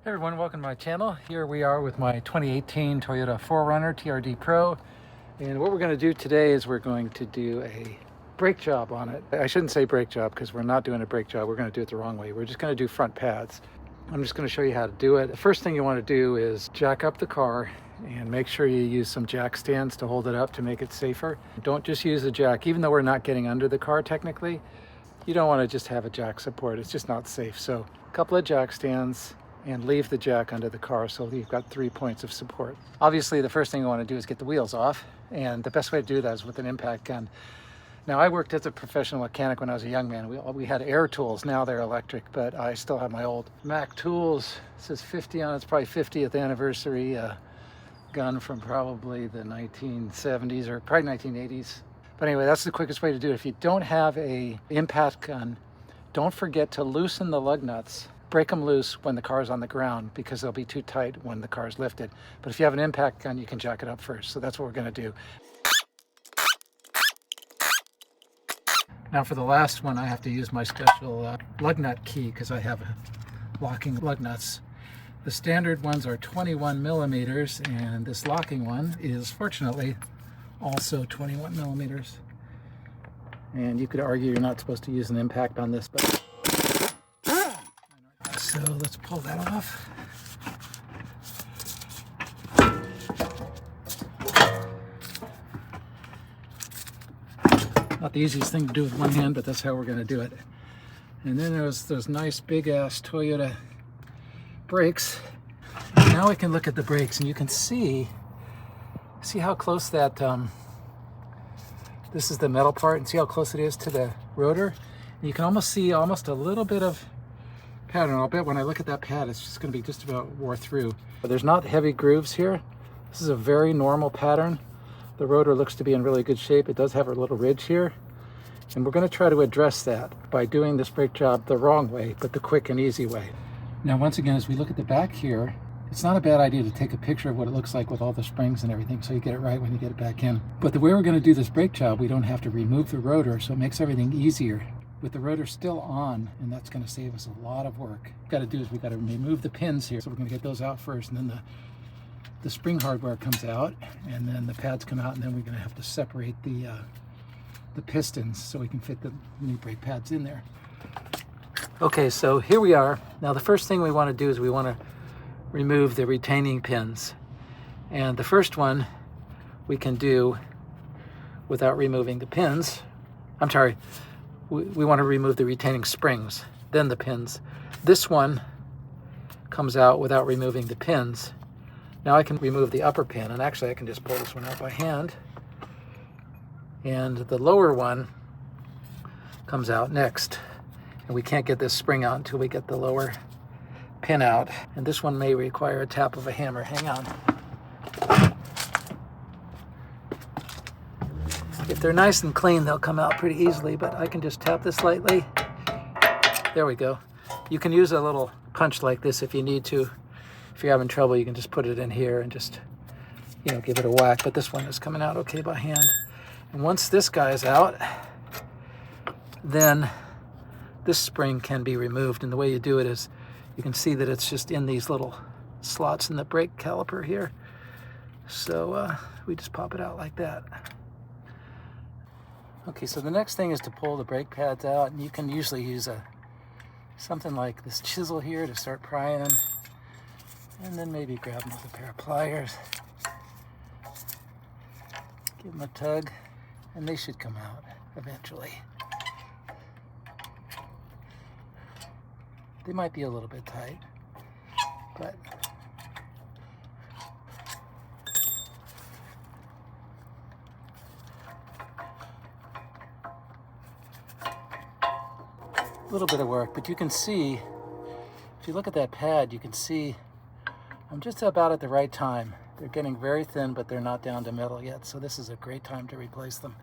Hey everyone, welcome to my channel. Here we are with my 2018 Toyota 4Runner TRD Pro. And what we're going to do today is we're going to do a brake job on it. I shouldn't say brake job because we're not doing a brake job. We're going to do it the wrong way. We're just going to do front pads. I'm just going to show you how to do it. The first thing you want to do is jack up the car and make sure you use some jack stands to hold it up to make it safer. Don't just use a jack. Even though we're not getting under the car technically, you don't want to just have a jack support. It's just not safe. So a couple of jack stands and leave the jack under the car so you've got 3 points of support. Obviously, the first thing you want to do is get the wheels off, and the best way to do that is with an impact gun. Now, I worked as a professional mechanic when I was a young man. We had air tools. Now they're electric, but I still have my old Mac tools. It says 50 on it. It's probably 50th anniversary gun from probably the 1970s or probably 1980s. But anyway, that's the quickest way to do it. If you don't have a impact gun, don't forget to loosen the lug nuts. Break them loose when the car is on the ground because they'll be too tight when the car is lifted. But if you have an impact gun, you can jack it up first. So that's what we're going to do. Now for the last one, I have to use my special lug nut key because I have locking lug nuts. The standard ones are 21 millimeters, and this locking one is fortunately also 21 millimeters. And you could argue you're not supposed to use an impact on this, but so let's pull that off. Not the easiest thing to do with one hand, but that's how we're going to do it. And then there's those nice big ass Toyota brakes. Now we can look at the brakes and you can see how close that this is the metal part, and see how close it is to the rotor. And you can almost see a little bit of pattern. I'll bet when I look at that pad, it's just going to be just about wore through. But there's not heavy grooves here. This is a very normal pattern. The rotor looks to be in really good shape. It does have a little ridge here. And we're going to try to address that by doing this brake job the wrong way, but the quick and easy way. Now, once again, as we look at the back here, it's not a bad idea to take a picture of what it looks like with all the springs and everything so you get it right when you get it back in. But the way we're going to do this brake job, we don't have to remove the rotor, so it makes everything easier. With the rotor still on, and that's going to save us a lot of work. What we've got to do is we've got to remove the pins here. So we're going to get those out first, and then the spring hardware comes out, and then the pads come out, and then we're going to have to separate the pistons so we can fit the new brake pads in there. Okay, so here we are. Now the first thing we want to do is we want to remove the retaining pins. And the first one we can do without removing the pins. I'm sorry. We want to remove the retaining springs, then the pins. This one comes out without removing the pins. Now I can remove the upper pin, and actually I can just pull this one out by hand. And the lower one comes out next. And we can't get this spring out until we get the lower pin out. And this one may require a tap of a hammer. Hang on. If they're nice and clean, they'll come out pretty easily, but I can just tap this lightly. There we go. You can use a little punch like this if you need to. If you're having trouble, you can just put it in here and just, give it a whack. But this one is coming out okay by hand. And once this guy is out, then this spring can be removed. And the way you do it is you can see that it's just in these little slots in the brake caliper here. So we just pop it out like that. Okay, so the next thing is to pull the brake pads out, and you can usually use something like this chisel here to start prying them, and then maybe grab them with a pair of pliers, give them a tug, and they should come out eventually. They might be a little bit tight, but a little bit of work, but you can see, if you look at that pad, you can see I'm just about at the right time. They're getting very thin, but they're not down to metal yet, so this is a great time to replace them.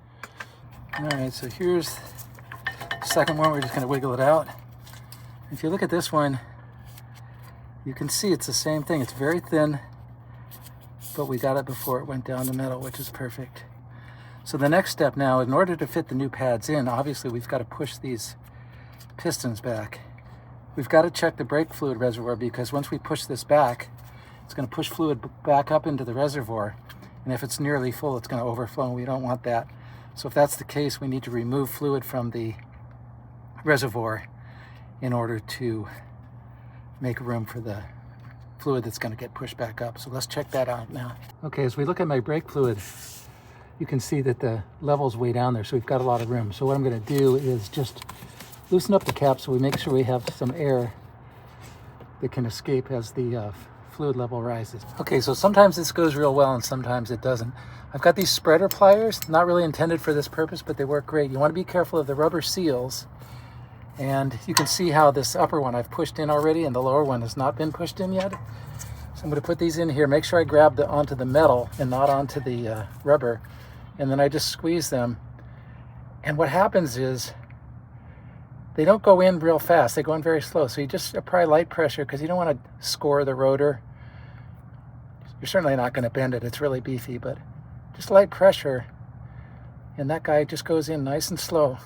All right, so here's the second one. We're just going to wiggle it out. If you look at this one, you can see it's the same thing. It's very thin, but we got it before it went down to metal, which is perfect. So the next step now, in order to fit the new pads in, obviously we've got to push these pistons back. We've got to check the brake fluid reservoir, because once we push this back, it's going to push fluid back up into the reservoir. And if it's nearly full, it's going to overflow, and we don't want that. So if that's the case, we need to remove fluid from the reservoir in order to make room for the fluid that's going to get pushed back up. So let's check that out now. Okay, as we look at my brake fluid, you can see that the level's way down there, so we've got a lot of room. So what I'm going to do is just loosen up the cap so we make sure we have some air that can escape as the fluid level rises. Okay, so sometimes this goes real well and sometimes it doesn't. I've got these spreader pliers, not really intended for this purpose, but they work great. You want to be careful of the rubber seals. And you can see how this upper one I've pushed in already and the lower one has not been pushed in yet. So I'm going to put these in here, make sure I grab onto the metal and not onto the rubber. And then I just squeeze them. And what happens is they don't go in real fast. They go in very slow. So you just apply light pressure because you don't want to score the rotor. You're certainly not going to bend it. It's really beefy, but just light pressure. And that guy just goes in nice and slow.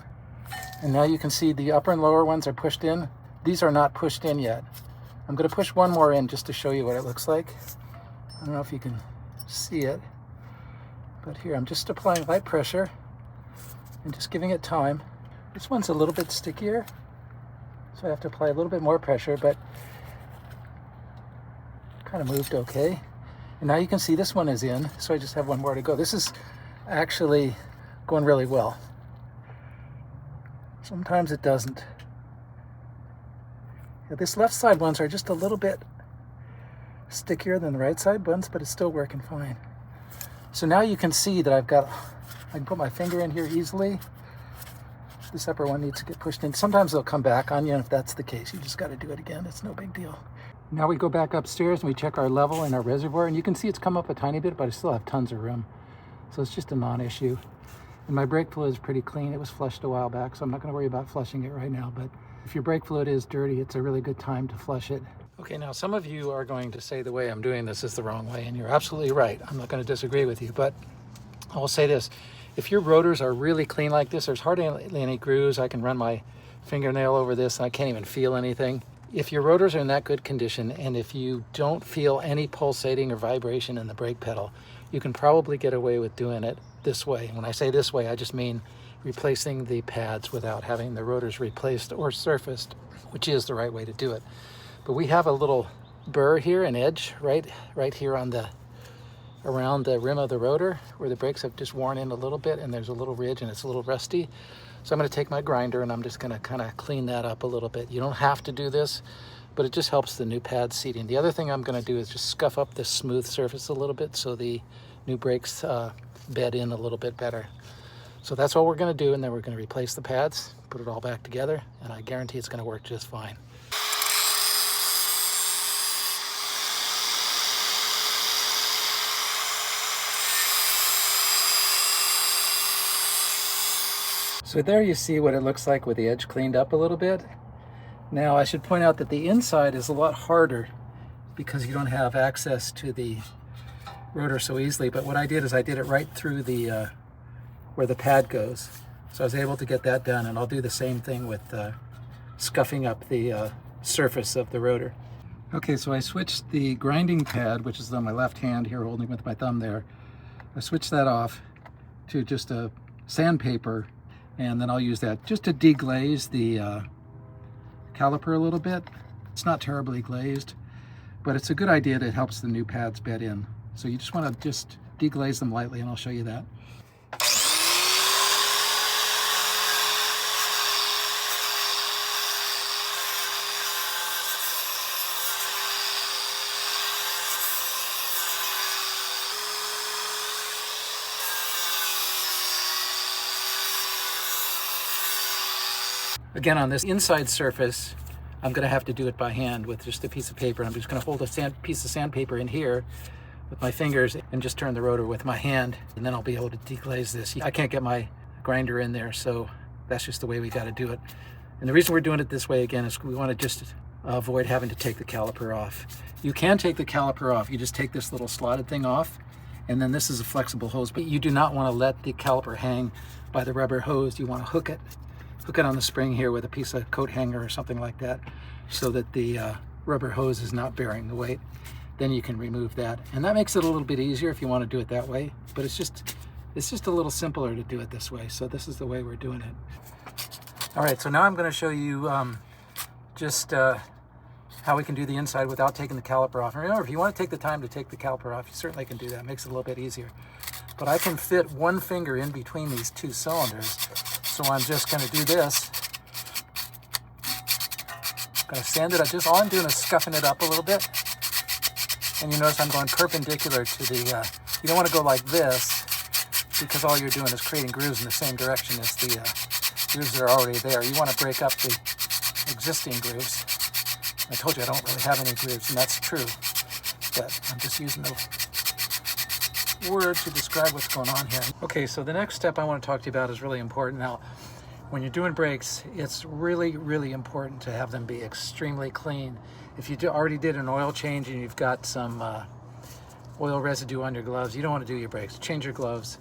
And now you can see the upper and lower ones are pushed in. These are not pushed in yet. I'm going to push one more in just to show you what it looks like. I don't know if you can see it, but here I'm just applying light pressure and just giving it time. This one's a little bit stickier, so I have to apply a little bit more pressure, but kind of moved okay. And now you can see this one is in, so I just have one more to go. This is actually going really well. Sometimes it doesn't. Yeah, this left side ones are just a little bit stickier than the right side ones, but it's still working fine. So now you can see that I can put my finger in here easily. This upper one needs to get pushed in. Sometimes they'll come back on you, and if that's the case, you just got to do it again. It's no big deal. Now we go back upstairs and we check our level in our reservoir, and you can see it's come up a tiny bit, but I still have tons of room. So it's just a non-issue. And my brake fluid is pretty clean. It was flushed a while back, so I'm not going to worry about flushing it right now. But if your brake fluid is dirty, it's a really good time to flush it. Okay, now some of you are going to say the way I'm doing this is the wrong way, and you're absolutely right. I'm not going to disagree with you, but I will say this. If your rotors are really clean like this, there's hardly any grooves. I can run my fingernail over this, and I can't even feel anything. If your rotors are in that good condition, and if you don't feel any pulsating or vibration in the brake pedal, you can probably get away with doing it this way. When I say this way, I just mean replacing the pads without having the rotors replaced or surfaced, which is the right way to do it. But we have a little burr here, an edge right here on around the rim of the rotor where the brakes have just worn in a little bit, and there's a little ridge and it's a little rusty. So I'm going to take my grinder and I'm just going to kind of clean that up a little bit. You don't have to do this, but it just helps the new pad seating. The other thing I'm going to do is just scuff up this smooth surface a little bit so the new brakes bed in a little bit better. So that's what we're going to do, and then we're going to replace the pads, put it all back together, and I guarantee it's going to work just fine. So there you see what it looks like with the edge cleaned up a little bit. Now I should point out that the inside is a lot harder because you don't have access to the rotor so easily, but what I did is I did it right through the where the pad goes. So I was able to get that done, and I'll do the same thing with scuffing up the surface of the rotor. Okay, so I switched the grinding pad, which is on my left hand here, holding with my thumb there. I switched that off to just a sandpaper, and then I'll use that just to deglaze the caliper a little bit. It's not terribly glazed, but it's a good idea that it helps the new pads bed in. So you just want to just deglaze them lightly, and I'll show you that. Again, on this inside surface, I'm going to have to do it by hand with just a piece of paper. I'm just going to hold a piece of sandpaper in here with my fingers and just turn the rotor with my hand, and then I'll be able to deglaze this. I can't get my grinder in there, so that's just the way we got to do it. And the reason we're doing it this way, again, is we want to just avoid having to take the caliper off. You can take the caliper off. You just take this little slotted thing off, and then this is a flexible hose, but you do not want to let the caliper hang by the rubber hose. You want to hook it on the spring here with a piece of coat hanger or something like that. so that the rubber hose is not bearing the weight. Then you can remove that, and that makes it a little bit easier if you want to do it that way, but it's just a little simpler to do it this way. So this is the way we're doing it. All right, so now I'm going to show you how we can do the inside without taking the caliper off. And remember, if you want to take the time to take the caliper off, you certainly can do that. It makes it a little bit easier. But I can fit one finger in between these two cylinders, so I'm just going to do this. I'm going to sand it up. Just all I'm doing is scuffing it up a little bit. And you notice I'm going perpendicular to the, you don't want to go like this, because all you're doing is creating grooves in the same direction as the grooves that are already there. You want to break up the existing grooves. I told you I don't really have any grooves, and that's true, but I'm just using the word to describe what's going on here. Okay, so the next step I want to talk to you about is really important. Now, when you're doing brakes, it's really, really important to have them be extremely clean. If you already did an oil change and you've got some oil residue on your gloves, you don't want to do your brakes. Change your gloves.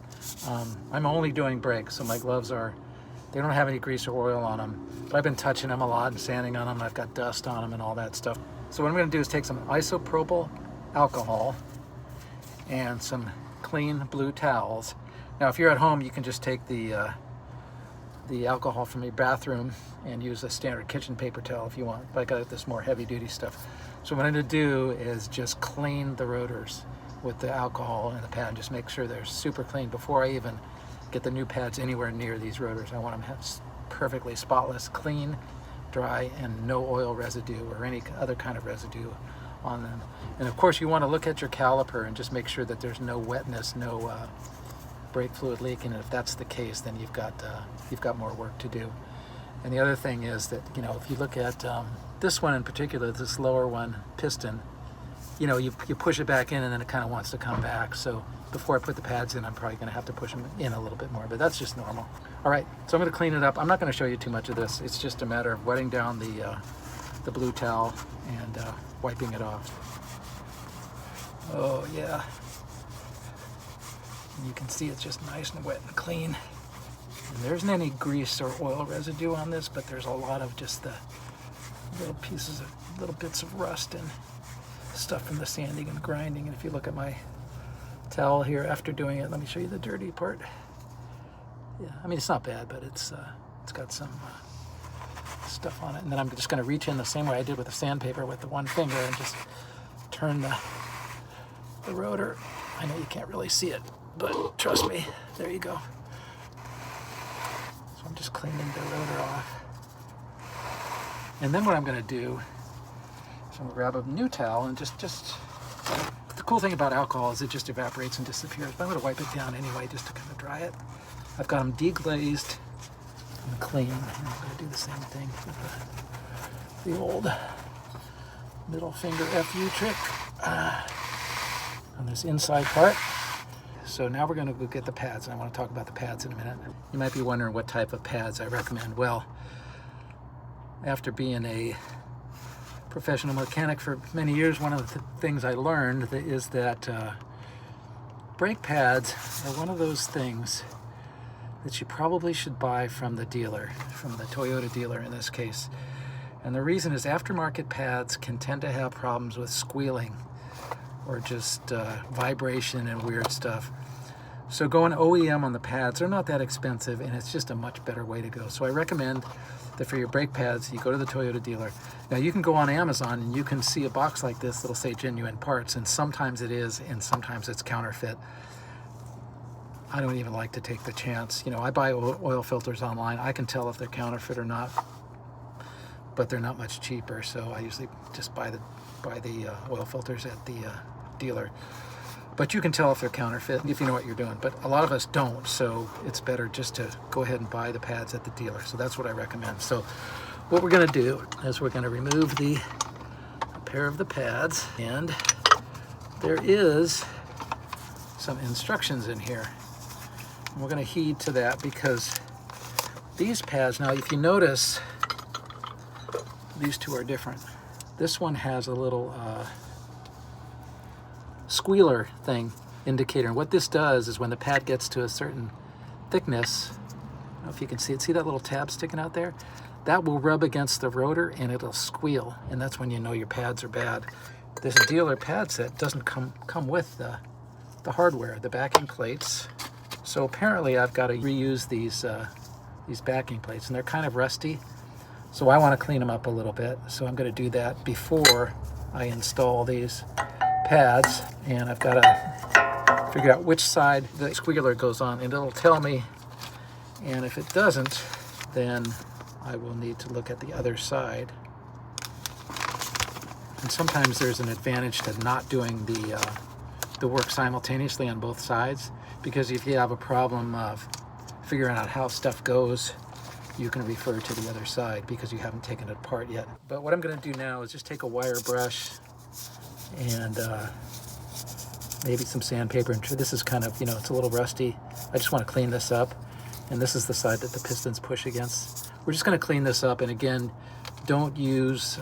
I'm only doing brakes, so my gloves they don't have any grease or oil on them, but I've been touching them a lot and sanding on them. I've got dust on them and all that stuff. So what I'm going to do is take some isopropyl alcohol and some clean blue towels. Now, if you're at home, you can just take the alcohol from your bathroom and use a standard kitchen paper towel if you want, but I got this more heavy-duty stuff. So what I'm going to do is just clean the rotors with the alcohol and the pad, just make sure they're super clean before I even get the new pads anywhere near these rotors. I want them to have perfectly spotless, clean, dry, and no oil residue or any other kind of residue on them. And of course, you want to look at your caliper and just make sure that there's no wetness, no brake fluid leaking. And if that's the case, then you've got more work to do. And the other thing is that, you know, if you look at this one in particular, this lower one, Piston, you know, you push it back in and then it kind of wants to come back. So before I put the pads in, I'm probably going to have to push them in a little bit more, but that's just normal. All right, so I'm going to clean it up. I'm not going to show you too much of this. It's just a matter of wetting down the blue towel and wiping it off. Oh yeah. And you can see it's just nice and wet and clean. And there isn't any grease or oil residue on this, but there's a lot of just the little bits of rust and stuff from the sanding and grinding. And if you look at my towel here after doing it, let me show you the dirty part. Yeah, I mean, it's not bad, but it's got some stuff on it. And then I'm just going to reach in the same way I did with the sandpaper with the one finger and just turn the rotor. I know you can't really see it, but trust me, there you go. So I'm just cleaning the rotor off. And then what I'm going to do is I'm going to grab a new towel and just the cool thing about alcohol is it just evaporates and disappears, but I'm going to wipe it down anyway just to kind of dry it. I've got them deglazed and clean. And I'm going to do the same thing with the old middle finger FU trick on this inside part. So now we're going to go get the pads, and I want to talk about the pads in a minute. You might be wondering what type of pads I recommend. Well, after being a professional mechanic for many years, one of the things I learned is that brake pads are one of those things that you probably should buy from the dealer, from the Toyota dealer in this case. And the reason is aftermarket pads can tend to have problems with squealing or just vibration and weird stuff. So going OEM on the pads are not that expensive, and it's just a much better way to go. So I recommend that for your brake pads, you go to the Toyota dealer. Now you can go on Amazon and you can see a box like this that'll say genuine parts, and sometimes it is and sometimes it's counterfeit. I don't even like to take the chance. You know, I buy oil filters online. I can tell if they're counterfeit or not, but they're not much cheaper, so I usually just buy the oil filters at the dealer. But you can tell if they're counterfeit if you know what you're doing. But a lot of us don't, so it's better just to go ahead and buy the pads at the dealer. So that's what I recommend. So what we're going to do is we're going to remove a pair of the pads, and there is some instructions in here. And we're going to heed to that because these pads, now if you notice, these two are different. This one has a little squealer thing indicator, and what this does is when the pad gets to a certain thickness, I don't know if you can see it, see that little tab sticking out there? that will rub against the rotor and it'll squeal, and that's when you know your pads are bad. This dealer pad set doesn't come with the hardware, the backing plates. So apparently I've got to reuse these backing plates, and they're kind of rusty. So I want to clean them up a little bit. So I'm going to do that before I install these pads, and I've got to figure out which side the squealer goes on, and it'll tell me. And if it doesn't, then I will need to look at the other side. And sometimes there's an advantage to not doing the work simultaneously on both sides, because if you have a problem of figuring out how stuff goes, you can refer to the other side because you haven't taken it apart yet. But what I'm going to do now is just take a wire brush and maybe some sandpaper. And this is kind of, you know, it's a little rusty. I just want to clean this up. And this is the side that the pistons push against. We're just going to clean this up. And again, don't use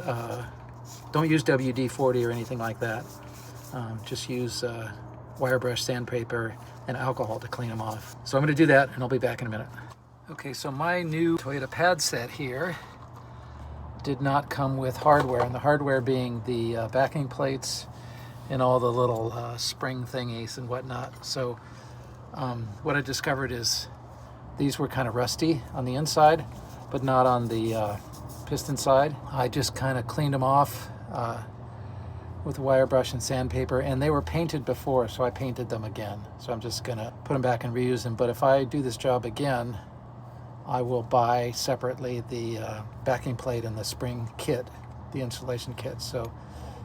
WD-40 or anything like that. Just use wire brush, sandpaper, and alcohol to clean them off. So I'm going to do that, and I'll be back in a minute. Okay, so my new Toyota pad set here did not come with hardware, and the hardware being the backing plates and all the little spring thingies and whatnot. So what I discovered is these were kind of rusty on the inside, but not on the piston side. I just kind of cleaned them off with a wire brush and sandpaper, and they were painted before, so I painted them again. So I'm just gonna put them back and reuse them. But if I do this job again, I will buy separately the backing plate and the spring kit, the installation kit. So,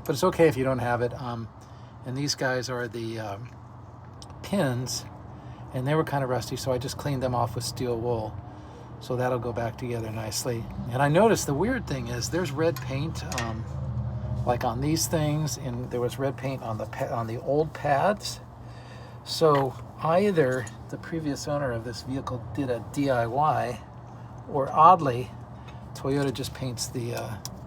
but it's okay if you don't have it. And these guys are the pins, and they were kind of rusty, so I just cleaned them off with steel wool. So that'll go back together nicely. And I noticed the weird thing is there's red paint, like on these things, and there was red paint on the old pads. So either the previous owner of this vehicle did a DIY, or oddly, Toyota just paints the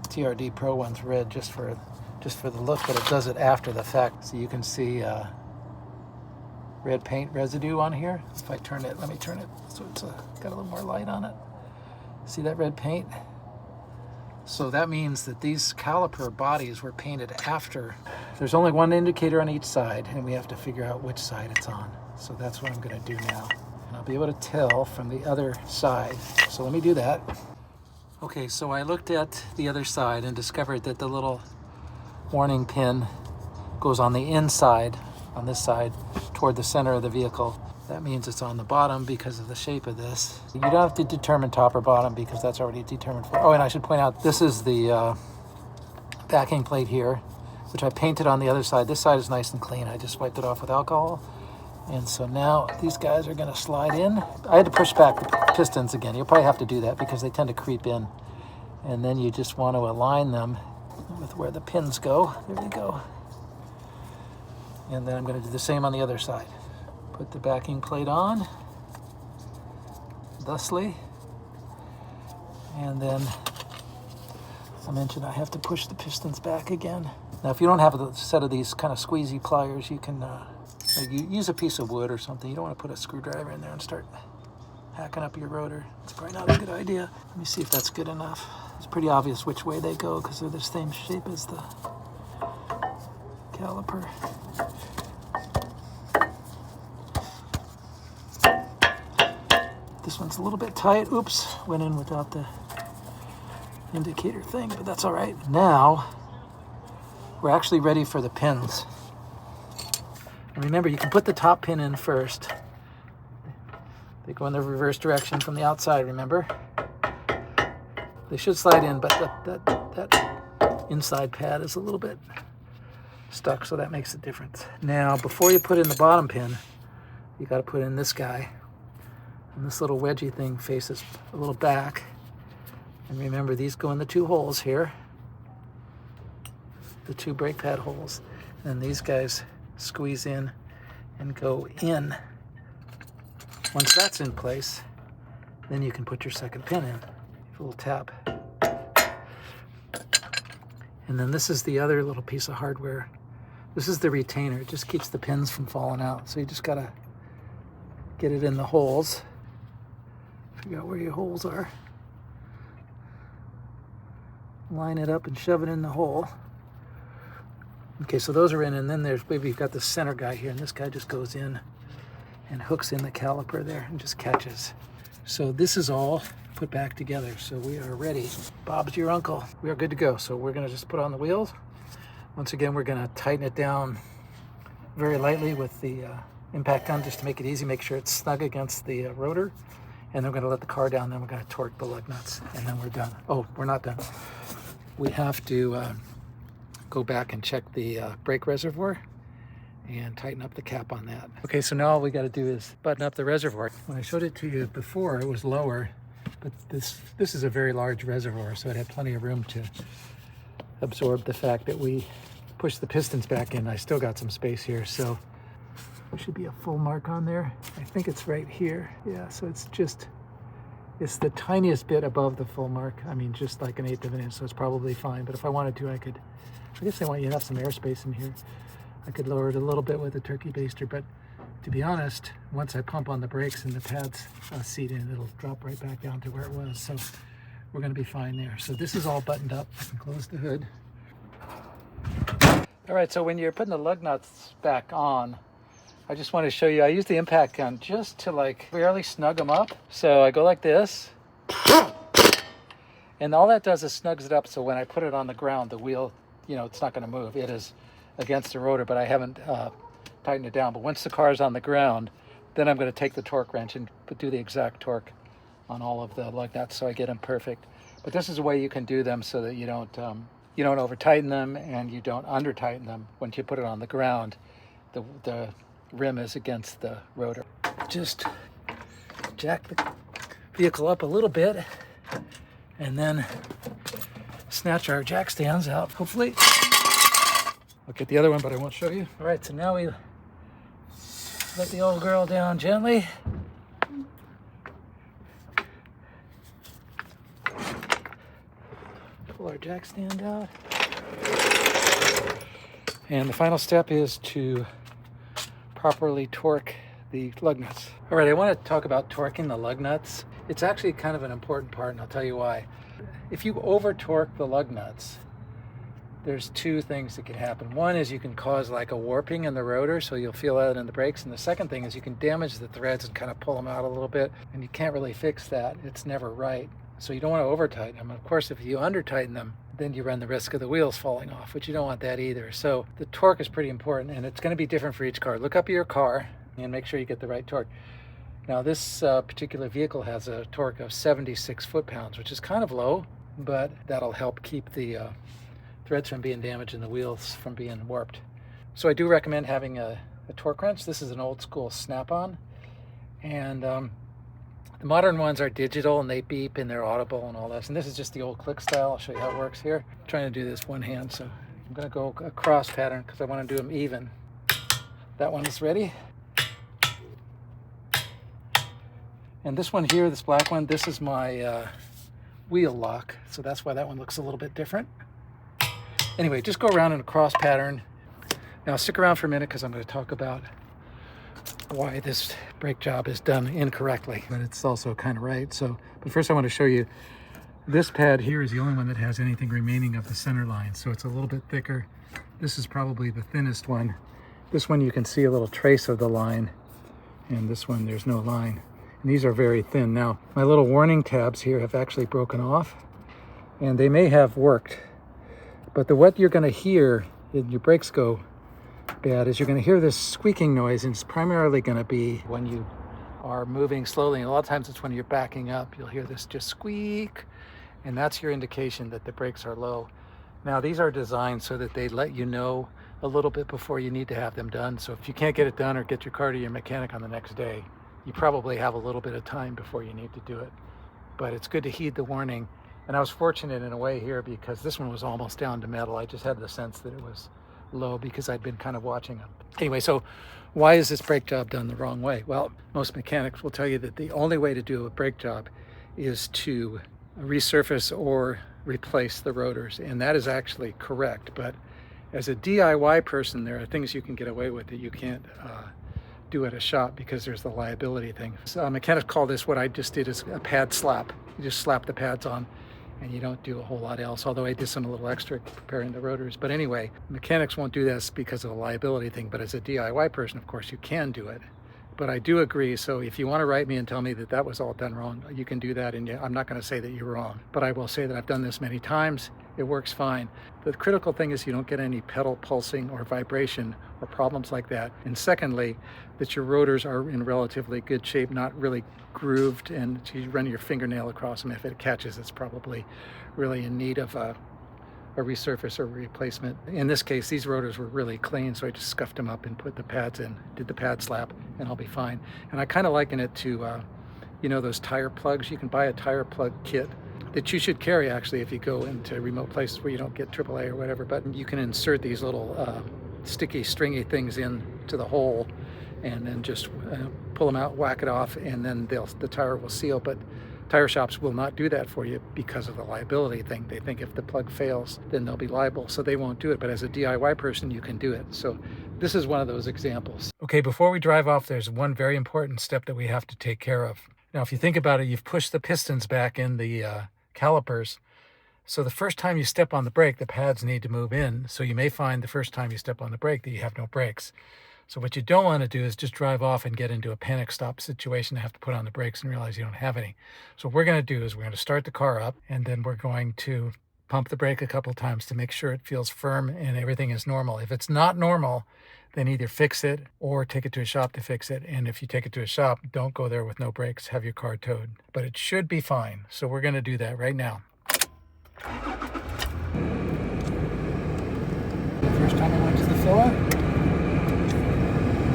TRD Pro ones red just for the look, but it does it after the fact. So you can see red paint residue on here. If I turn it, let me turn it so it's got a little more light on it. See that red paint? So that means that these caliper bodies were painted after. There's only one indicator on each side, and we have to figure out which side it's on. So that's what I'm going to do now. And I'll be able to tell from the other side. So let me do that. Okay, so I looked at the other side and discovered that the little warning pin goes on the inside, on this side, toward the center of the vehicle. That means it's on the bottom because of the shape of this. You don't have to determine top or bottom because that's already determined for. Oh, and I should point out, this is the backing plate here, which I painted on the other side. This side is nice and clean. I just wiped it off with alcohol. And so now these guys are gonna slide in. I had to push back the pistons again. You'll probably have to do that because they tend to creep in. And then you just want to align them with where the pins go. There you go. And then I'm gonna do the same on the other side. Put the backing plate on, thusly, and then, as I mentioned, I have to push the pistons back again. Now, if you don't have a set of these kind of squeezy pliers, you can you use a piece of wood or something. You don't want to put a screwdriver in there and start hacking up your rotor. It's probably not a good idea. Let me see if that's good enough. It's pretty obvious which way they go because they're the same shape as the caliper. This one's a little bit tight. Oops, went in without the indicator thing, but that's all right. Now, we're actually ready for the pins. And remember, you can put the top pin in first. They go in the reverse direction from the outside, remember? They should slide in, but that inside pad is a little bit stuck, so that makes a difference. Now, before you put in the bottom pin, you got to put in this guy. And this little wedgy thing faces a little back. And remember, these go in the two holes here, the two brake pad holes. And these guys squeeze in and go in. Once that's in place, then you can put your second pin in. A little tap. And then this is the other little piece of hardware. This is the retainer. It just keeps the pins from falling out. So you just gotta get it in the holes. Figure out where your holes are. line it up and shove it in the hole. Okay, so those are in, and then we've got the center guy here, and this guy just goes in and hooks in the caliper there and just catches. So this is all put back together. So we are ready. Bob's your uncle. We are good to go. So we're gonna just put on the wheels. Once again, we're gonna tighten it down very lightly with the impact gun just to make it easy, make sure it's snug against the rotor. And then we're gonna let the car down, then we're gonna torque the lug nuts, and then we're done. Oh, we're not done. We have to go back and check the brake reservoir and tighten up the cap on that. Okay, so now all we got to do is button up the reservoir. When I showed it to you before, it was lower, but this is a very large reservoir, so it had plenty of room to absorb the fact that we pushed the pistons back in. I still got some space here, so there should be a full mark on there. I think it's right here. Yeah, so it's the tiniest bit above the full mark. I mean, just like 1/8 of an inch, so it's probably fine. But if I wanted to, I guess I want you to have some airspace in here. I could lower it a little bit with a turkey baster, but to be honest, once I pump on the brakes and the pads seat in, it'll drop right back down to where it was. So we're gonna be fine there. So this is all buttoned up. I can close the hood. All right, so when you're putting the lug nuts back on, I just want to show you, I use the impact gun just to like barely snug them up. So I go like this, and all that does is snugs it up, so when I put it on the ground, the wheel, you know, it's not going to move. It is against the rotor, but I haven't tightened it down. But once the car is on the ground, then I'm going to take the torque wrench and do the exact torque on all of the lug nuts so I get them perfect. But this is a way you can do them so that you don't over tighten them and you don't under tighten them. Once you put it on the ground, the rim is against the rotor. Just jack the vehicle up a little bit and then snatch our jack stands out, hopefully. I'll get the other one, but I won't show you. All right, so now we let the old girl down gently. Pull our jack stand out. And the final step is to properly torque the lug nuts. All right, I want to talk about torquing the lug nuts. It's actually kind of an important part, and I'll tell you why. If you over torque the lug nuts, there's two things that can happen. One is you can cause like a warping in the rotor, so you'll feel that in the brakes. And the second thing is you can damage the threads and kind of pull them out a little bit, and you can't really fix that. It's never right. So you don't want to over tighten them. Of course, if you under tighten them, then you run the risk of the wheels falling off, which you don't want that either. So the torque is pretty important, and it's going to be different for each car. Look up your car and make sure you get the right torque. Now this particular vehicle has a torque of 76 foot-pounds, which is kind of low, but that'll help keep the threads from being damaged and the wheels from being warped. So I do recommend having a torque wrench. This is an old school snap-on, and the modern ones are digital and they beep and they're audible and all this. And this is just the old click style. I'll show you how it works here. I'm trying to do this one hand, so I'm going to go a cross pattern because I want to do them even. That one is ready. And this one here, this black one, this is my wheel lock. So that's why that one looks a little bit different. Anyway, just go around in a cross pattern. Now stick around for a minute because I'm going to talk about why this brake job is done incorrectly, but it's also kind of right. So, but first I want to show you this pad here is the only one that has anything remaining of the center line. So it's a little bit thicker. This is probably the thinnest one. This one you can see a little trace of the line, and this one there's no line. And these are very thin. Now, my little warning tabs here have actually broken off, and they may have worked. But what you're going to hear when your brakes go bad is you're going to hear this squeaking noise, and it's primarily going to be when you are moving slowly. And a lot of times it's when you're backing up. You'll hear this just squeak, and that's your indication that the brakes are low. Now, these are designed so that they let you know a little bit before you need to have them done. So if you can't get it done or get your car to your mechanic on the next day, you probably have a little bit of time before you need to do it. But it's good to heed the warning. And I was fortunate in a way here because this one was almost down to metal. I just had the sense that it was low because I'd been kind of watching them. Anyway, so why is this brake job done the wrong way? Well, most mechanics will tell you that the only way to do a brake job is to resurface or replace the rotors, and that is actually correct. But as a DIY person, there are things you can get away with that you can't do at a shop because there's the liability thing. So mechanics call this, what I just did is a pad slap. You just slap the pads on, and you don't do a whole lot else, although I did some a little extra preparing the rotors. But anyway, mechanics won't do this because of the liability thing, but as a DIY person, of course, you can do it. But I do agree, so if you want to write me and tell me that that was all done wrong, you can do that, and I'm not going to say that you're wrong. But I will say that I've done this many times. It works fine. The critical thing is you don't get any pedal pulsing or vibration or problems like that. And secondly, that your rotors are in relatively good shape, not really grooved, and you run your fingernail across them. If it catches, it's probably really in need of a resurface or replacement. In this case, these rotors were really clean, so I just scuffed them up and put the pads in, did the pad slap, and I'll be fine. And I kind of liken it to, you know, those tire plugs. You can buy a tire plug kit that you should carry, actually, if you go into remote places where you don't get AAA or whatever, but you can insert these little sticky, stringy things into the hole and then just pull them out, whack it off, and then the tire will seal. But tire shops will not do that for you because of the liability thing. They think if the plug fails, then they'll be liable, so they won't do it. But as a DIY person, you can do it. So this is one of those examples. Okay, before we drive off, there's one very important step that we have to take care of. Now, if you think about it, you've pushed the pistons back in the calipers. So the first time you step on the brake, the pads need to move in. So you may find the first time you step on the brake that you have no brakes. So what you don't want to do is just drive off and get into a panic stop situation to have to put on the brakes and realize you don't have any. So what we're going to do is we're going to start the car up, and then we're going to pump the brake a couple of times to make sure it feels firm and everything is normal. If it's not normal, then either fix it or take it to a shop to fix it. And if you take it to a shop, don't go there with no brakes, have your car towed. But it should be fine. So we're going to do that right now. The first time I went to the filler,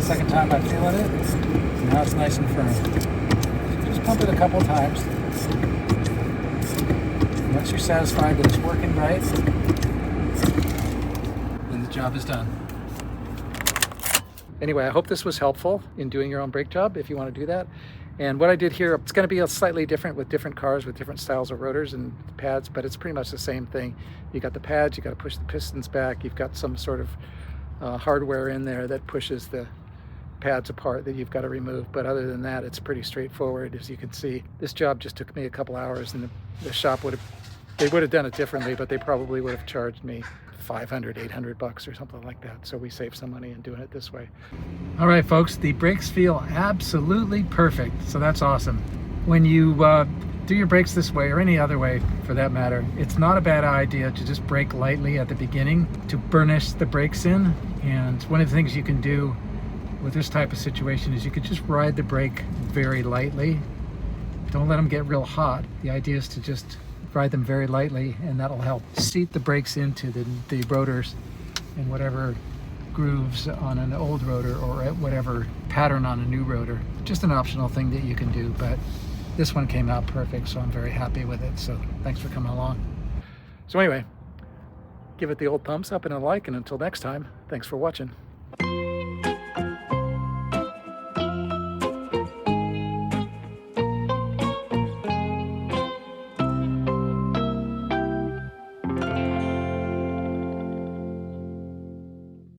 second time I'm feeling it, now it's nice and firm. Just pump it a couple times. Once you're satisfied that it's working right, then the job is done. Anyway, I hope this was helpful in doing your own brake job if you want to do that. And what I did here, it's going to be slightly different with different cars with different styles of rotors and pads, but it's pretty much the same thing. You got the pads, you got to push the pistons back, you've got some sort of hardware in there that pushes the pads apart that you've got to remove. But other than that, it's pretty straightforward. As you can see, this job just took me a couple hours, and the shop would have done it differently, but they probably would have charged me $500, $800 or something like that. So we saved some money in doing it this way. All right, folks, the brakes feel absolutely perfect. So that's awesome. When you do your brakes this way, or any other way for that matter, it's not a bad idea to just brake lightly at the beginning to burnish the brakes in. And one of the things you can do with this type of situation is you could just ride the brake very lightly. Don't let them get real hot. The idea is to just ride them very lightly, and that'll help seat the brakes into the rotors and whatever grooves on an old rotor or whatever pattern on a new rotor. Just an optional thing that you can do, but this one came out perfect, so I'm very happy with it. So thanks for coming along. So anyway, give it the old thumbs up and a like, and until next time, thanks for watching.